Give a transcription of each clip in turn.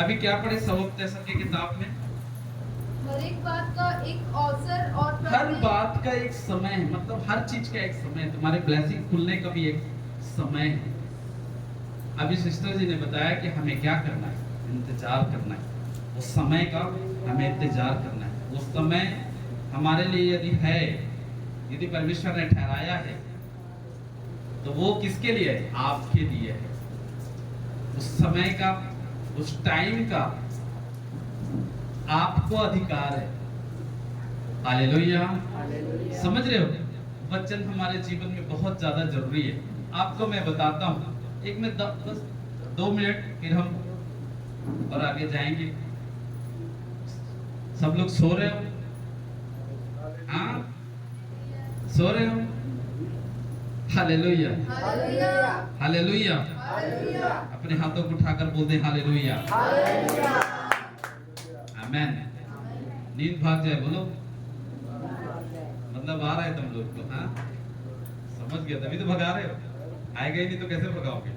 अभी क्या पढ़े सबोपदेशक की किताब में? हर एक बात का एक अवसर और हर प्रत्येक- बात का एक समय है, मतलब हर चीज का एक समय है। तुम्हारे ब्लेसिंग खुलने का भी एक समय है। अभी सिस्टर जी ने बताया कि हमें क्या करना है, इंतजार करना है। उस समय का हमें इंतजार करना है। वो समय हमारे लिए यदि है, यदि परमेश्वर ने ठहराया है, तो वो किसके लिए है? आपके लिए है। उस समय का, उस टाइम का आपको अधिकार है। हालेलुया। समझ रहे हो? वचन हमारे जीवन में बहुत ज्यादा जरूरी है। आपको मैं बताता हूँ, एक में 2 मिनट, फिर हम और आगे जाएंगे। सब लोग सो रहे हो? हाँ, सो रहे हो? Hallelujah, hallelujah, hallelujah. हालेलुया, अपने हाथों को उठाकर बोल दे हालेलुया, आमेन। नींद भाग जाए बोलो, मतलब आ रहा है तुम लोग को। हाँ, समझ गया, तभी तो भगा रहे हो। आएगा ही नहीं तो कैसे भगाओगे?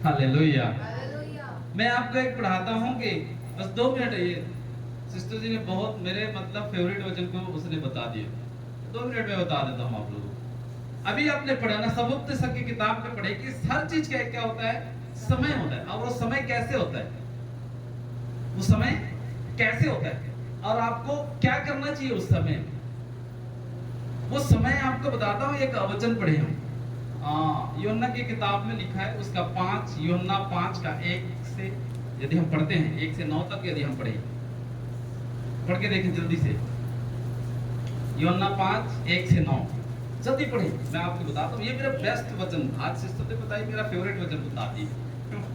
हालेलुया। हालेलुया। मैं आपको एक पढ़ाता हूँ कि बस 2 मिनट है। ये सिस्टर जी ने बहुत मेरे मतलब फेवरेट वचन को उसने बता दिए। 2 मिनट में बता देता हूँ आप लोगों को। अभी आपने पढ़ा ना, सबोपदेशक की किताब में पढ़े कि हर चीज का एक क्या होता है? समय होता है। और वो समय कैसे होता है? वो समय कैसे होता है और आपको क्या करना चाहिए उस समय? वो समय आपको बताता हूँ। एक वचन पढ़े हम, यूहन्ना की किताब में लिखा है, उसका 5, यूहन्ना 5 का 1 से यदि हम पढ़ते हैं, 1 से 9 तक यदि हम पढ़े, पढ़ के देखें जल्दी से। यूहन्ना 5, 1 से 9 जल्दी पढ़े। मैं आपको बताता हूँ, ये मेरा बेस्ट वचन, आज सिस्टर ने बताई, मेरा फेवरेट वचन बता दी।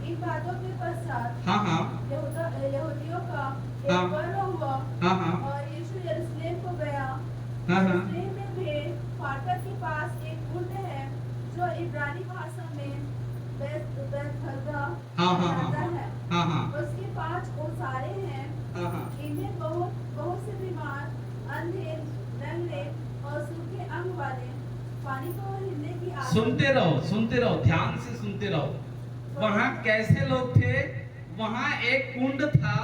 इन बातों के पश्चात हाँ हाँ यहूदियों का एक हाँ। वर्ण हुआ हाँ हाँ और यीशु यरूशलेम को गया। हाँ हाँ यरूशलेम में भेड़ फाटक के पास एक कुंड है जो इब्रानी भाषा में बेथहदा हाँ हाँ हाँ कहलाता है। हाँ हाँ उसके 5 ओसारे हैं। हाँ हाँ। इनमें बहुत से बीमार, अंधे, लंगड़े और सूखे अंग वाले पानी को हिलने की आदत। सुनते रहो, सुनते रहो, ध्यान से सुनते रहो। वहां कैसे लोग थे? वहां एक कुंड था,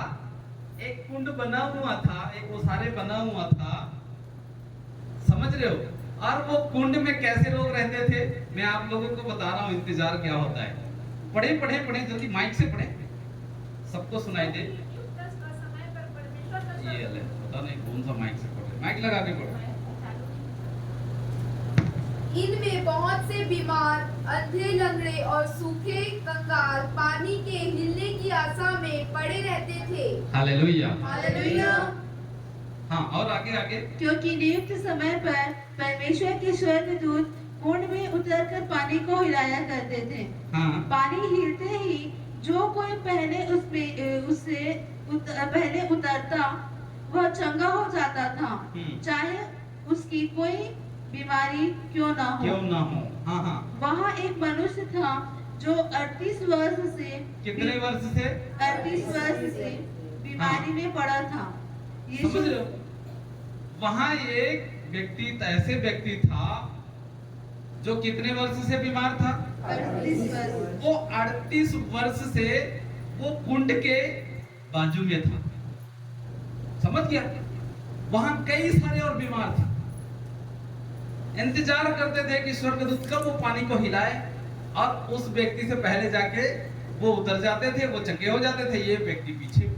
एक कुंड बना हुआ था, एक ओसारे बना हुआ था। समझ रहे हो? और वो कुंड में कैसे लोग रहते थे? मैं आप लोगों को बता रहा हूँ इंतजार क्या होता है। पढ़े पढ़े पढ़े, जल्दी माइक से पढ़े, सबको सुनाई दे। ये ले, पता नहीं कौन सा माइक से पढ़े, माइक लगा के पढ़ो। इनमें बहुत से बीमार, अंधे, लंगड़े और सूखे कंगाल पानी के हिलने की आशा में पड़े रहते थे। हालेलुया। हालेलुया। हाँ, और आगे आगे। क्योंकि नियुक्त समय पर परमेश्वर के स्वर्गदूत कुंड में उतरकर पानी को हिलाया करते थे। हाँ पानी हिलते ही जो कोई पहले पहले उतरता वह चंगा हो जाता था, चाहे उसकी कोई बीमारी क्यों ना हो। हाँ हाँ। वहाँ एक मनुष्य था जो 38 वर्ष से कितने वर्ष से? 38 वर्ष से बीमारी में पड़ा था। समझ रहे हो? वहां एक व्यक्ति, ऐसे व्यक्ति था जो कितने वर्ष से बीमार था? 38 वर्ष। वो 38 वर्ष से वो कुंड के बाजू में था। समझ गया? वहां कई सारे और बीमार थे, इंतजार करते थे कि स्वर्गदूत कब वो पानी को हिलाए और उस व्यक्ति से पहले जाके वो उतर जाते थे, वो चंगे हो जाते थे। ये व्यक्ति पीछे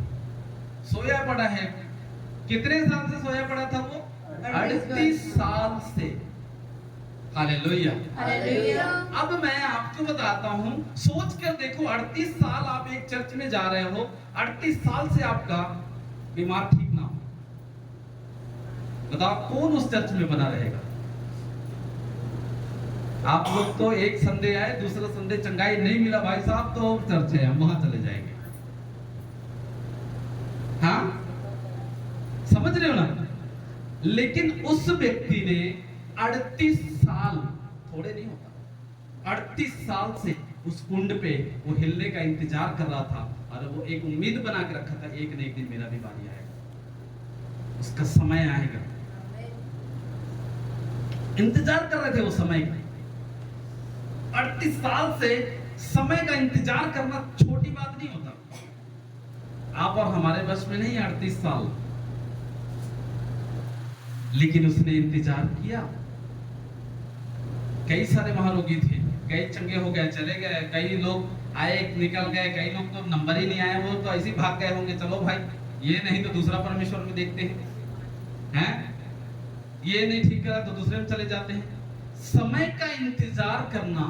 सोया पड़ा है। कितने साल से सोया पड़ा था वो? 38 साल से। हालेलुया। हालेलुया। अब मैं आपको बताता हूँ, सोच कर देखो, 38 साल आप एक चर्च में जा रहे हो, 38 साल से आपका बीमार ठीक ना हो, बताओ कौन उस चर्च में बना रहेगा? आप लोग तो एक संडे आए, दूसरा संडे चंगाई नहीं मिला भाई साहब, तो और चर्च है, हम वहां चले जाएंगे। हाँ, समझ रहे हो ना? लेकिन उस व्यक्ति ने 38 साल, थोड़े नहीं होता, 38 साल से उस कुंड पे वो हिलने का इंतजार कर रहा था और वो एक उम्मीद बना के रखा था, एक न एक दिन मेरा भी बारी आएगा, उसका समय आएगा। इंतजार कर रहे थे वो समय का। 38 साल से समय का इंतजार करना छोटी बात नहीं होता। आप और हमारे बस में नहीं 38 साल, लेकिन उसने इंतजार किया। कई सारे महारोगी थे, कई चंगे हो गए चले गए, कई लोग आए निकल गए, कई लोग तो नंबर ही नहीं आए, वो तो ऐसे ही भाग गए होंगे, चलो भाई ये नहीं तो दूसरा परमेश्वर में देखते हैं, ये नहीं ठीक करा तो दूसरे में चले जाते हैं। समय का इंतजार करना,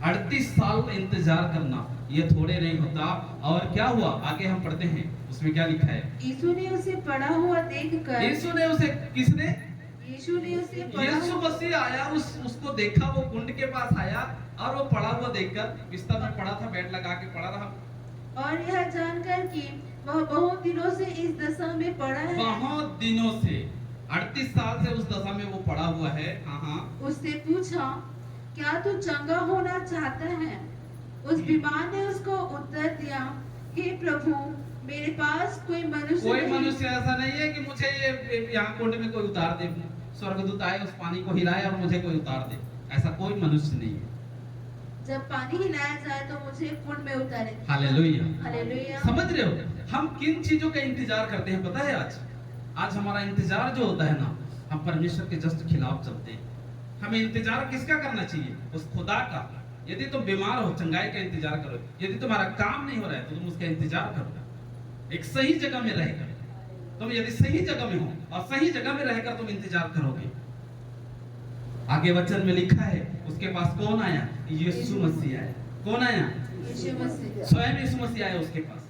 38 साल इंतजार करना ये थोड़े नहीं होता। और क्या हुआ आगे हम पढ़ते हैं, उसमें क्या लिखा है? यीशु ने उसे पड़ा हुआ देखकर, यीशु ने उसे, किसने? यीशु ने उसे पड़ा यीशु मसीह आया, उसको देखा, वो कुंड के पास आया और वो पड़ा हुआ देखकर बिस्तर में पड़ा था, बेड लगा के पड़ा रहा। और यह जानकर कि वह बहुत दिनों से इस दशा में पड़ा है, बहुत दिनों से 38 साल से उस दशा में वो पड़ा हुआ है। हाँ, उससे पूछा, क्या तू चंगा होना चाहता है? उस बीमार ने उसको उत्तर दिया, हे प्रभु, मेरे पास कोई मनुष्य ऐसा नहीं है कि मुझे ये यहाँ कुंड में कोई उतार दे, स्वर्गदूत आए उस पानी को हिलाए और मुझे कोई उतार दे, ऐसा कोई मनुष्य नहीं है। जब पानी हिलाया जाए तो मुझे कुंड में उतारे। Hallelujah, hallelujah. समझ रहे हो हम किन चीजों का इंतजार करते हैं? पता है आज हमारा इंतजार जो होता है ना, हम परमेश्वर के जस्ट खिलाफ चलते हैं। हमें इंतजार किसका करना चाहिए? उस खुदा का। यदि तुम बीमार हो, चंगाई का इंतजार करो। यदि तुम्हारा काम नहीं हो रहा है तो तुम उसका इंतजार करो, एक सही जगह में रहकर। तुम यदि सही जगह में हो और सही जगह में रहकर तुम इंतजार करोगे, आगे वचन में लिखा है, उसके पास कौन आया? यीशु मसीह आया। कौन आया? यीशु मसीह। स्वयं यीशु मसीह आया उसके पास।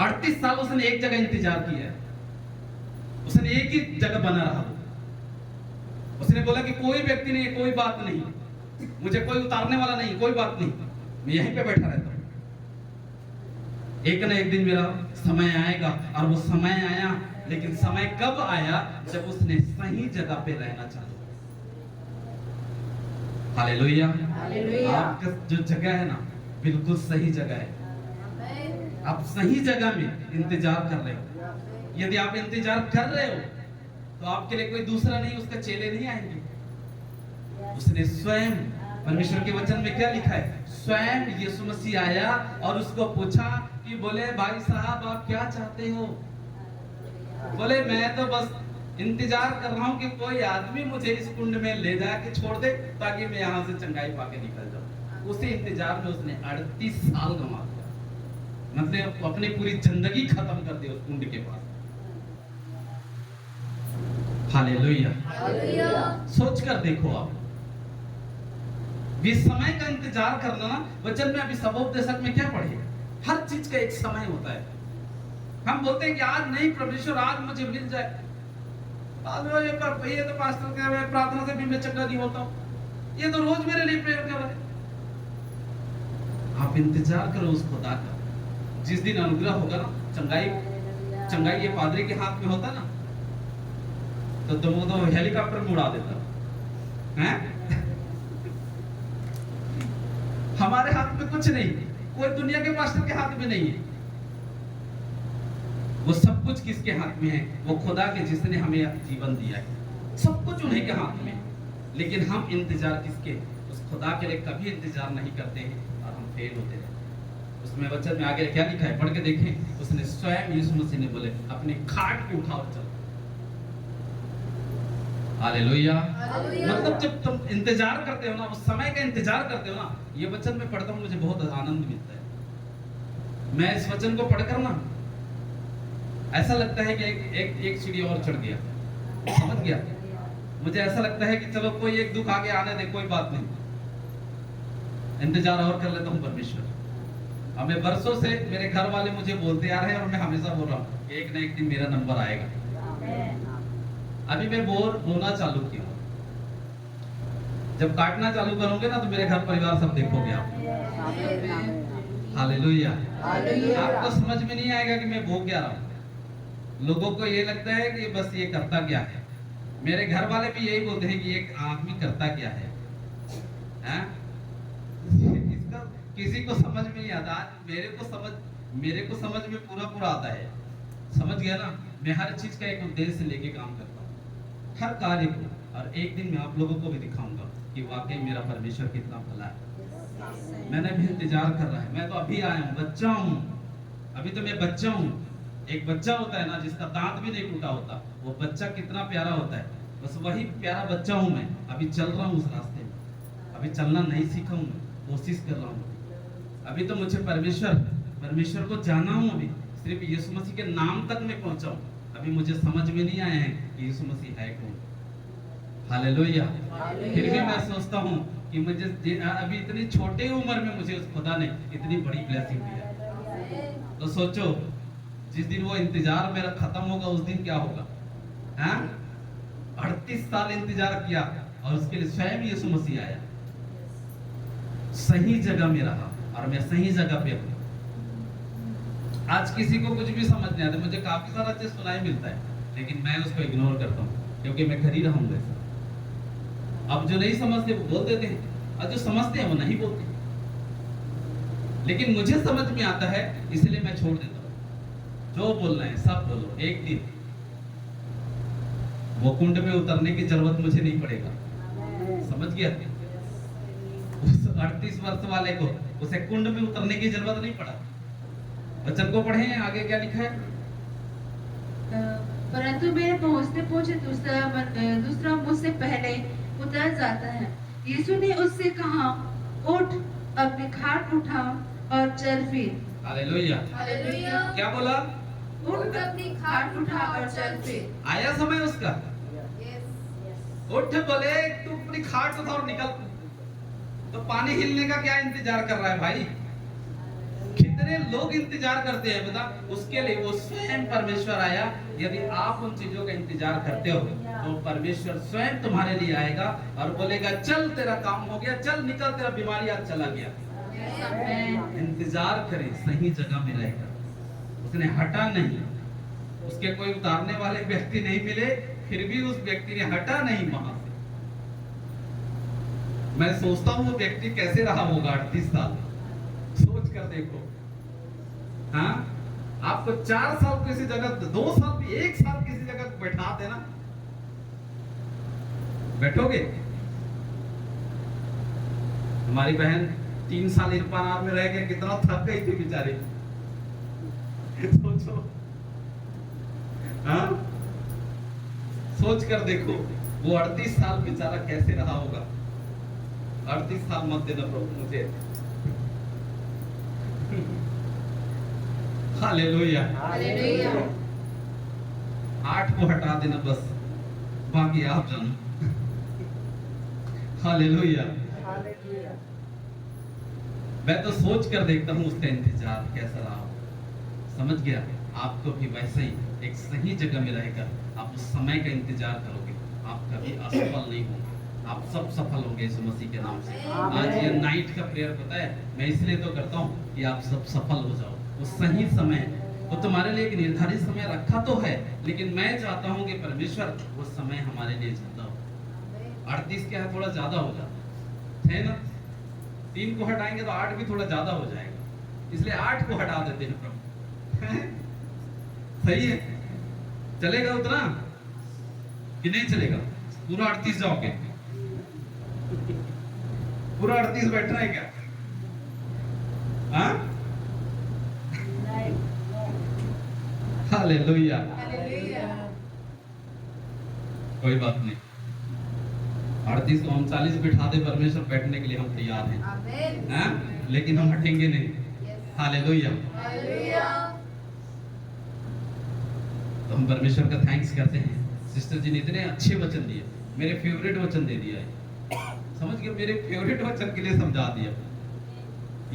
38 साल उसने एक जगह इंतजार किया, उसने एक ही जगह बना रहा। उसने बोला कि कोई व्यक्ति नहीं, कोई बात नहीं, मुझे कोई उतारने वाला नहीं, कोई बात नहीं, मैं यहीं पे बैठा रहता हूं। एक न एक दिन मेरा समय आएगा। और वो समय आया, लेकिन समय कब आया? जब उसने सही जगह पे रहना चाहा। हालेलुया। आपका जो जगह है ना, बिल्कुल सही जगह है। आप सही जगह में इंतजार कर रहे हो। यदि आप इंतजार कर रहे हो तो आपके लिए कोई दूसरा नहीं, उसके चेले नहीं आएंगे। उसने स्वयं, परमेश्वर के वचन में क्या लिखा है? स्वयं यीशु मसीह आया और उसको पूछा कि बोले, भाई साहब आप क्या चाहते हो? बोले, मैं तो बस इंतजार कर रहा हूं कि कोई आदमी मुझे इस कुंड में ले जाके छोड़ दे ताकि मैं यहां से चंगाई पाके निकल जाऊं। उसी इंतजार में उसने 38 साल गंवा दिया, मतलब अपनी पूरी जिंदगी खत्म कर दी उस कुंड के पास। हालेलुया। सोच कर देखो आप, समय का इंतजार करना। वचन में अभी सबोपदेशक में क्या पढ़े? हर चीज का एक समय होता है। हम बोलते हैं कि आज नहीं प्रभु, आज मुझे मिल जाए, ये तो पास्टर कह रहे हैं, प्रार्थना से भी मैं चंगा नहीं होता हूं, ये तो रोज मेरे लिए प्रेयर कर रहे हैं। आप इंतजार करो उस खुदा का। जिस दिन अनुग्रह होगा ना, चंगाई ये पादरी के हाथ में होता ना, तो तुम तो हेलीकॉप्टर में उड़ा देता है। हमारे हाथ में कुछ नहीं, कोई दुनिया के पास्टर के हाथ में नहीं है। वो सब कुछ किसके हाथ में है? वो खुदा के, जिसने हमें जीवन दिया है। सब कुछ उन्हीं के हाथ में। लेकिन हम इंतजार किसके? उस खुदा के लिए कभी इंतजार नहीं करते हैं और हम फेल होते हैं। उसमें वचन में आगे क्या लिखा है? पढ़ के देखें। उसने स्वयं यीशु मसीह ने बोले, अपनी खाट पे उठाओ चलो। हालेलुया। मतलब जब तुम इंतजार करते हो ना, उस समय का इंतजार करते हो ना, ये वचन में पढ़ता हूँ, मुझे बहुत आनंद मिलता है। मैं इस वचन को पढ़कर ना ऐसा लगता है कि एक सीढ़ी और चढ़ गया, समझ गया। मुझे ऐसा लगता है कि चलो कोई एक दुख आगे आने दे, कोई बात नहीं, इंतजार और कर लेता हूँ परमेश्वर। अब मैं बरसों से, मेरे घर वाले मुझे बोलते आ रहे हैं और मैं हमेशा बोल रहा हूँ कि एक ना एक दिन मेरा नंबर आएगा। अभी मैं बोलना चालू किया, जब काटना चालू करोगे ना तो मेरे घर परिवार सब देखोगे आप। हालेलुया। आपको समझ में नहीं आएगा कि मैं भोग क्या रहा हूँ। लोगों को ये लगता है कि बस ये करता क्या है। मेरे घर वाले भी यही बोलते हैं कि एक आदमी करता क्या है, इसका किसी को समझ में नहीं आता। आज मेरे को समझ में पूरा आता है। समझ गया ना? मैं हर चीज का एक उद्देश्य लेके काम करता हूँ, हर कार्य को। और एक दिन मैं आप लोगों को भी दिखाऊंगा कि वाकई मेरा परमेश्वर कितना भला है। मैंने भी इंतजार कर रहा है। मैं तो अभी आया हूँ, बच्चा हूँ, अभी तो मैं बच्चा हूँ। एक बच्चा होता है ना जिसका दांत भी नहीं टूटा होता, वो बच्चा कितना प्यारा होता है, बस वही प्यारा बच्चा हूँ मैं। अभी चल रहा हूँ उस रास्ते में, अभी चलना नहीं सीखा हूँ, मैं कोशिश कर रहा हूँ। अभी तो मुझे परमेश्वर को जाना हूँ। अभी सिर्फ यीशु मसीह के नाम तक मैं पहुंचा हूँ। अभी मुझे समझ में नहीं आया है कि यीशु मसीह है कौन। हालेलुया। फिर भी मैं सोचता हूँ कि मुझे अभी इतनी छोटी उम्र में मुझे उस खुदा ने इतनी बड़ी ब्लेसिंग दी है। तो सोचो जिस दिन वो इंतजार मेरा खत्म होगा उस दिन क्या होगा। हाँ, 38 साल इंतजार किया और उसके लिए स्वयं यीशु मसीह आया, सही जगह में रहा और मैं सही जगह पे हूँ। आज किसी को कुछ भी समझ नहीं आता, मुझे काफी सारा चीज सुनाई मिलता है, लेकिन मैं उसको इग्नोर करता हूँ क्योंकि मैं कर ही रहा हूँ वैसा। अब जो नहीं समझते वो बोल देते हैं और जो समझते हैं वो नहीं बोलते, लेकिन मुझे समझ में आता है इसलिए मैं छोड़ देता हूँ। जो बोलना है सब बोलो, एक दिन वो कुंड में उतरने की जरूरत मुझे नहीं पड़ेगा। समझ गया? उस 38 वर्ष वाले को उसे कुंड में उतरने की जरूरत नहीं पड़ा। वचन को पढ़े, आगे क्या लिखा है? परंतु मेरे पहुंचते पहुंचे दूसरा मुझसे पहले उतर जाता है। यीशु ने उससे कहा, उठ, अपनी खाट उठा और चल फिर। हालेलुया। हालेलुया। क्या बोला? उठ, अपनी खाट उठा और चल फिर। आया समय उसका। यस। उठ बोले, तू अपनी खाट उठा और निकल। तो पानी हिलने का क्या इंतजार कर रहा है भाई? कितने लोग इंतजार करते हैं बता, उसके लिए वो स्वयं परमेश्वर आया। यदि आप उन चीजों का इंतजार करते हो तो परमेश्वर स्वयं तुम्हारे लिए आएगा और बोलेगा, चल तेरा काम हो गया, चल निकल, तेरा बीमारी आज चला गया। इंतजार करें, सही जगह में रहेगा। उसने हटा नहीं, उसके कोई उतारने वाले व्यक्ति नहीं मिले, फिर भी उस व्यक्ति ने हटा नहीं वहां से। मैं सोचता हूँ वो व्यक्ति कैसे रहा होगा 38 साल। सोच कर देखो। हाँ, आपको 4 साल किसी जगह, 2 साल भी, 1 साल किसी जगह बैठा देना, बैठोगे? हमारी बहन 3 साल इरफान में रह के कितना थक गई थी बेचारी। सोचो। हाँ, सोच कर देखो वो 38 साल बेचारा कैसे रहा होगा। 38 साल मत देना प्रभु मुझे। हालेलुया। हालेलुया। 8 को हटा देना बस, बाकी आप जानो। हालेलुया। मैं तो सोच कर देखता हूँ उसका इंतजार कैसा रहा। समझ गया? आपको भी वैसे ही एक सही जगह में रहकर आप उस समय का इंतजार करोगे, आप कभी असफल नहीं होंगे, आप सब सफल होंगे यीशु मसीह के नाम से। आज ये नाइट का प्रेयर पता है मैं इसलिए तो करता हूँ कि आप सब सफल हो जाओ। वो सही समय, वो तुम्हारे लिए एक निर्धारित समय रखा तो है, लेकिन मैं चाहता हूँ कि परमेश्वर वो समय हमारे लिए ज्यादा हो। 38 क्या है, थोड़ा ज्यादा हो जाता है ना। 3 को हटाएंगे तो 8 भी थोड़ा ज्यादा हो जाएगा, इसलिए 8 को हटा देते हैं प्रभु। सही है? चलेगा उतना कि नहीं चलेगा? पूरा 38 जाओगे? पूरा 38 बैठना है क्या? हाँ? हालेलुया। हालेलुया। कोई बात नहीं, 38 को 39 बिठा दे परमेश्वर, बैठने के लिए हम तैयार हैं। आमीन। हाँ? लेकिन हम हटेंगे नहीं। हालेलुया। हालेलुया। तो हम परमेश्वर का थैंक्स करते हैं। सिस्टर जी ने इतने अच्छे वचन दिए, मेरे फेवरेट वचन दे दिया है। समझ गए? मेरे फेवरेट वचन के लिए समझा दिया।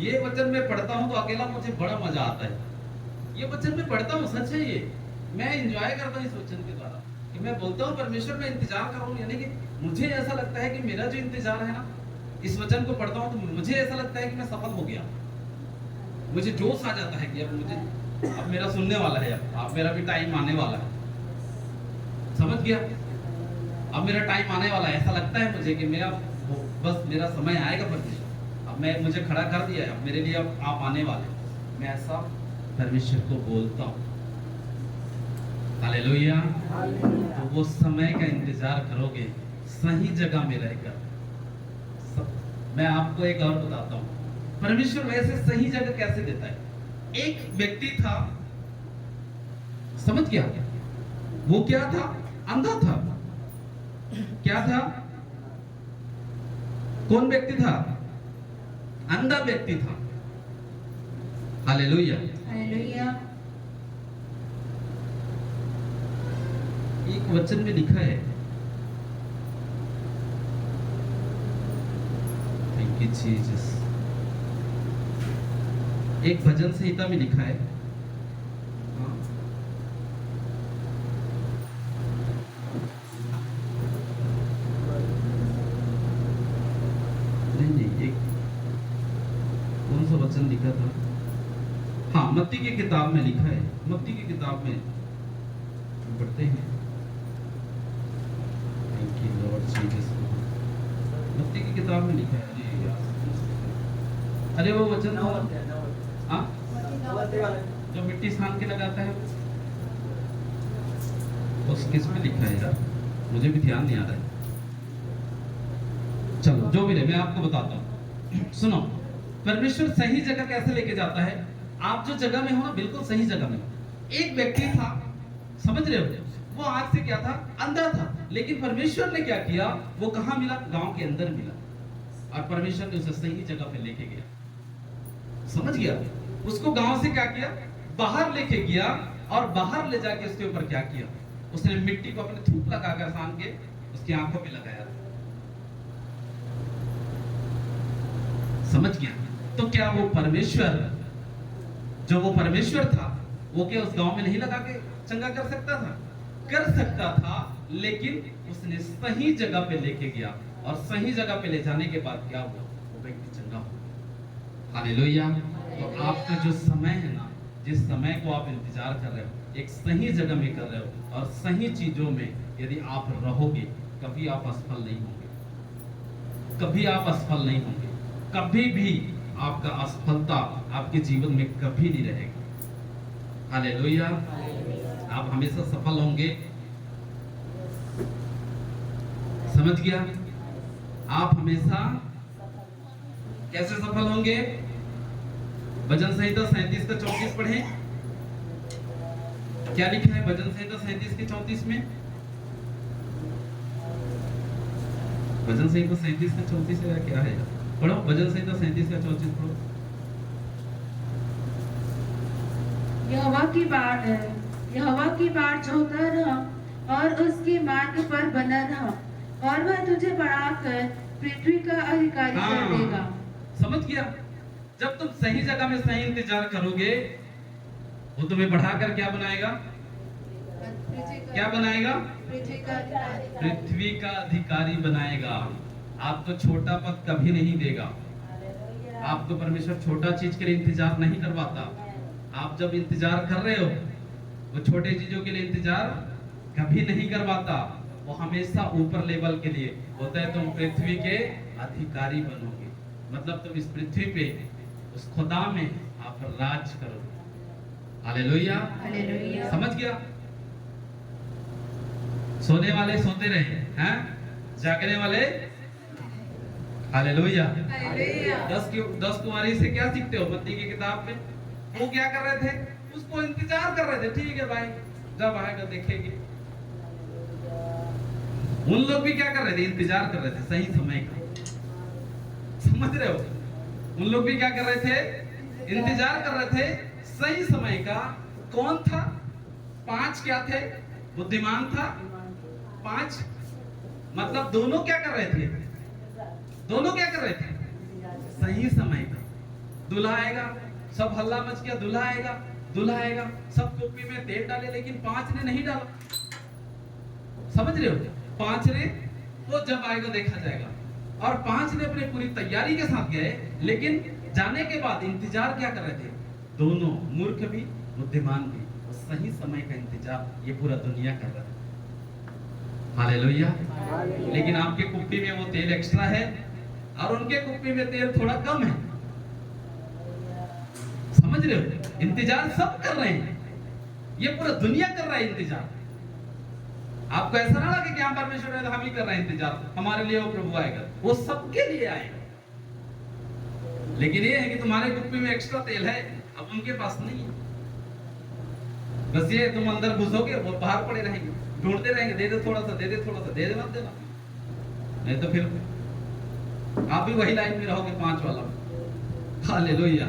ये वचन मैं पढ़ता हूँ तो अकेला मुझे बड़ा मजा आता है। ये वचन मैं पढ़ता हूँ, सच है ये, मैं एंजॉय करता हूँ इस वचन के द्वारा कि मैं बोलता हूँ परमेश्वर मैं इंतजार कर रहा हूँ। यानी कि मुझे ऐसा लगता है कि मेरा जो इंतजार है ना, इस वचन को पढ़ता हूँ तो मुझे ऐसा लगता है कि मैं सफल हो गया। मुझे जोश आ जाता है कि अब मेरा सुनने वाला है, अब मेरा भी टाइम आने वाला है। समझ गया? अब मेरा टाइम आने वाला है, ऐसा लगता है मुझे कि बस मेरा समय आएगा परमेश्वर, अब मुझे खड़ा कर दिया है, अब मेरे लिए अब आप आने वाले। मैं ऐसा परमेश्वर को बोलता हूँ। हालेलुया। तो वो समय का इंतजार करोगे सही जगह में रहकर। मैं आपको एक और बताता हूँ, परमेश्वर वैसे सही जगह कैसे देता है? एक व्यक्ति था, समझ गया? वो क्या था? अंधा था। क्या था? कौन व्यक्ति था? अंधा व्यक्ति था। हालेलुया। हालेलुया। एक वचन में लिखा है, थैंक यू जीसस, एक भजन संहिता में लिखा है, नहीं, एक कौन सा वचन लिखा था? हाँ, मत्ती की किताब में लिखा है। मत्ती की किताब में पढ़ते हैं, थैंक यू लॉर्ड जीसस। मत्ती की किताब में लिखा है, अरे वो वचन हाँ, जो मिट्टी सान के लगाता है, उस किस में लिखा है यार, मुझे भी ध्यान नहीं आ रहा है। चलो जो भी रहे, मैं आपको बताता हूँ। सुनो, परमेश्वर सही जगह कैसे लेके जाता है? आप जो जगह में हो ना, बिल्कुल सही जगह में हो। एक व्यक्ति था, समझ रहे हो, वो आज से क्या था? अंधा था। लेकिन परमेश्वर ने क्या किया? वो कहाँ मिला? गांव के अंदर मिला, और परमेश्वर ने उसे सही जगह पे लेके गया। समझ गया? उसको गांव से क्या किया? बाहर लेके गया, और बाहर ले जाके उसके ऊपर क्या किया? उसने मिट्टी को अपने थूक लगाकर सान के उसकी आंखों पे लगाया। समझ गया? तो क्या वो परमेश्वर, जो वो परमेश्वर था, वो क्या उस गांव में नहीं लगा के चंगा कर सकता था? कर सकता था, लेकिन उसने सही जगह पे लेके गया, और सही जगह पे ले जाने के बाद क्या हुआ? वो व्यक्ति चंगा हुआ। हालेलुया। तो आपका जो समय है ना, जिस समय को आप इंतजार कर रहे हो, एक सही जगह में कर रहे हो, और सही चीजों में यदि आप रहोगे, कभी आप असफल नहीं होंगे। कभी आप असफल नहीं होंगे। कभी भी आपका असफलता आपके जीवन में कभी नहीं रहेगी। हालेलुया। आप हमेशा सफल होंगे। समझ गया? आप हमेशा कैसे सफल होंगे? भजन संहिता 37 का 34 पढ़ें। क्या लिखा है भजन संहिता 37 के 34 में? भजन संहिता 37 का 34 है क्या है? पढ़ो भजन संहिता 37 का 34 पढ़ो। यहोवा की बाट जोहता रह और उसके मार्ग पर बना रह, और वह तुझे बढ़ाकर पृथ्वी का अधिकारी कर देगा। समझ गया? जब तुम सही जगह में सही इंतजार करोगे, वो तुम्हें बढ़ाकर क्या बनाएगा? क्या बनाएगा? पृथ्वी का अधिकारी बनाएगा। आपको छोटा पद कभी नहीं देगा। आपको परमेश्वर छोटा चीज के लिए इंतजार नहीं करवाता। आप जब इंतजार कर रहे हो, वो छोटे चीजों के लिए इंतजार कभी नहीं करवाता। वो हमेशा ऊपर लेवल के लिए होता है। तुम पृथ्वी के अधिकारी बनोगे, मतलब तुम इस पृथ्वी पे, उस खुदा में आप राज करोगे। हालेलुया। हालेलुया। समझ गया? सोने वाले सोते रहे, हैं? जागने वाले हालेलुया। 10 कुमारी से क्या सीखते हो? मत्ती की किताब में वो क्या कर रहे थे? उसको इंतजार कर रहे थे। ठीक है भाई, जब आएगा देखेंगे। उन लोग भी क्या कर रहे थे? इंतजार कर रहे थे सही समय का। समझ रहे हो? उन लोग भी क्या कर रहे थे? इंतजार कर रहे थे सही समय का। कौन था? 5 क्या थे? बुद्धिमान था 5, मतलब दोनों क्या कर रहे थे? दोनों क्या कर रहे थे? सही समय का। दूल्हा आएगा, सब हल्ला मच गया, दूल्हा आएगा, दूल्हा आएगा, सब कुप्पी में तेल डाले, लेकिन 5 ने नहीं डाला। समझ रहे हो? 5 ने, वो जब आएगा देखा जाएगा। और 5 ने अपनी पूरी तैयारी के साथ गए, लेकिन जाने के बाद इंतजार क्या कर रहे थे? दोनों, मूर्ख भी बुद्धिमान भी। सही समय का इंतजार ये पूरा दुनिया कर रहा है। हालेलुया। लेकिन आपके कुप्पी में वो तेल एक्स्ट्रा है, और उनके कुप्पी में तेल थोड़ा कम है। समझ रहे हो? इंतजार सब कर रहे हैं, ये पूरा दुनिया कर रहा है इंतजार। आपको ऐसा ना लगे कि हम परमेश्वर है तो हम ही कर रहे हैं इंतजार, हमारे लिए वो प्रभु आएगा। वो सबके लिए आएगा। लेकिन ये है कि तुम्हारे कुप्पी में एक्स्ट्रा तेल है, अब उनके पास नहीं है। बस ये तुम अंदर घुसोगे, वो बाहर पड़े रहेंगे, ढूंढते रहेंगे, दे दे थोड़ा सा, दे दे थोड़ा सा, दे दे मत देना, नहीं तो फिर आप भी वही लाइन में रहोगे 5 वाला। हालेलुया,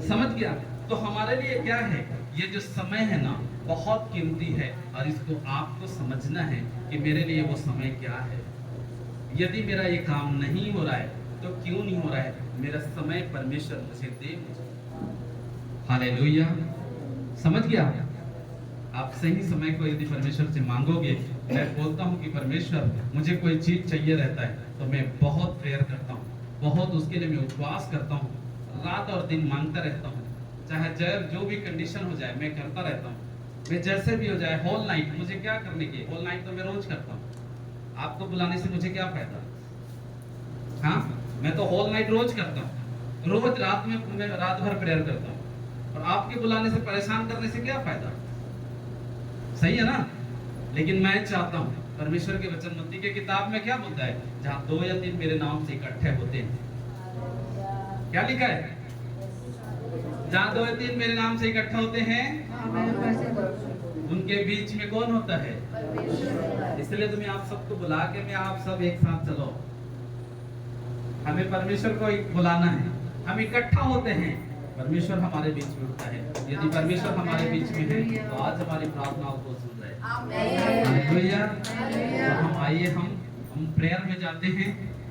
समझ गया? तो हमारे लिए क्या है, ये जो समय है ना बहुत कीमती है, और इसको आपको समझना है कि मेरे लिए वो समय क्या है। यदि मेरा ये काम नहीं हो रहा है तो क्यों नहीं हो रहा है, मेरा समय परमेश्वर मुझे दे मुझे। हालेलुया, समझ गया? आप सही समय को यदि परमेश्वर से मांगोगे, मैं बोलता हूँ कि परमेश्वर मुझे कोई चीज चाहिए रहता है तो मैं बहुत प्रेयर करता हूँ, बहुत उसके लिए मैं उपवास करता हूँ, रात और दिन मांगता रहता हूँ, चाहे जो भी कंडीशन हो जाए मैं करता रहता हूँ। मैं जैसे भी हो जाए, होल नाइट, मुझे क्या करने की, होल नाइट तो मैं रोज करता हूँ। आपको बुलाने से मुझे क्या फायदा? हाँ, मैं तो होल नाइट रोज करता हूँ, रोज रात में मैं रात भर प्रेयर करता हूँ, और आपके बुलाने से, परेशान करने से क्या फायदा? सही है ना? लेकिन मैं चाहता हूँ, परमेश्वर के वचन मत्ती के किताब में क्या बोलता है, जहाँ 2 या 3 मेरे नाम से इकट्ठे होते हैं, क्या लिखा है? जहाँ 2 या 3 मेरे नाम से इकट्ठा होते हैं, उनके बीच में कौन होता है? इसलिए तुम्हें आप सबको बुला के मैं आप सब एक साथ चलो, हमें परमेश्वर को बुलाना है, हम इकट्ठा होते हैं, परमेश्वर हमारे बीच में होता है। यदि परमेश्वर हमारे बीच में है तो आज हमारी प्रार्थनाओं को सुन रहे हैं। हालेलुया। तो हम आइए, हम प्रेयर में जाते हैं।